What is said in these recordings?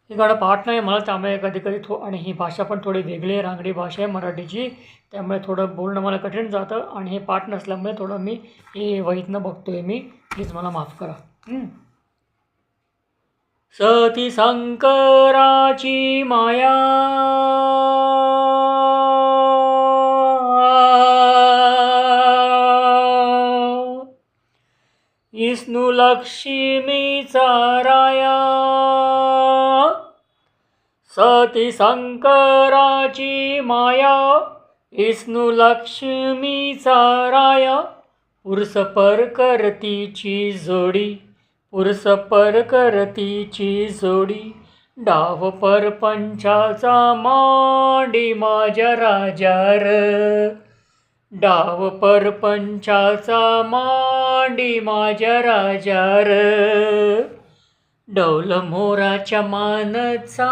हे गाणं पाठ नाही मला, त्यामुळे कधी कधी आणि ही भाषा पण थोडी वेगळी आहे, रांगडी भाषा आहे मराठीची, त्यामुळे थोडं बोलणं मला कठीण जातं आणि हे पाठ नसल्यामुळे थोडं मी हे वहीतनं बघतोय मी, प्लीज मला माफ करा. सती शंकराची माया विष्णू लक्ष्मीचा राया, सती शंकराची माया विष्णू लक्ष्मीचा राया, पुरसपर करतीची जोडी, पुरसपर करतीची जोडी, डाव परपंचाचा मांडी माझ्या राजार, डाव परपंचाचा मांडी माझ्या राजार, डौल मोराच्या मानचा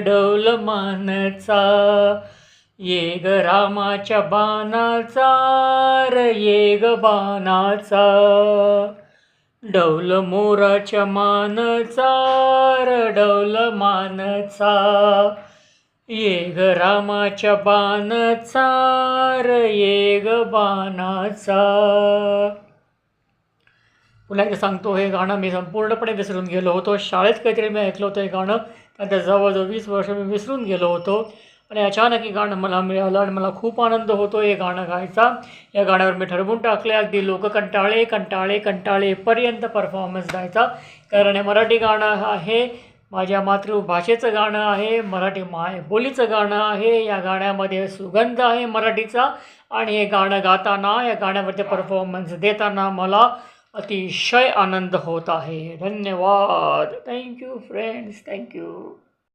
डौल मानचा, ये ग रामाच्या बाणाचा ये ग बाणाचा, डौल मोराच्या मानचा डौल मानचा, ये ग रामाच्या बाणाचा ये ग बाणाचा. पुन्हा एकदा सांगतो, हे गाणं मी संपूर्णपणे विसरून गेलो होतो. शाळेत काहीतरी मी ऐकलं होतं हे गाणं, त्यानंतर जवळजवळ 20 वर्ष मी विसरून गेलो होतो आणि अचानक हे गाणं मला मिळालं आणि मला खूप आनंद होतो हे गाणं गायचा. या गाण्यावर मी ठरवून टाकले अगदी लोक कंटाळे कंटाळे कंटाळेपर्यंत परफॉर्मन्स द्यायचा, कारण हे मराठी गाणं आहे, माझ्या मातृभाषेचं गाणं आहे, मराठी मायबोलीचं गाणं आहे. या गाण्यामध्ये सुगंध आहे मराठीचा आणि हे गाणं गाताना, या गाण्यावरती परफॉर्मन्स देताना मला अतिशय आनंद होत आहे. धन्यवाद. Thank you friends, thank you.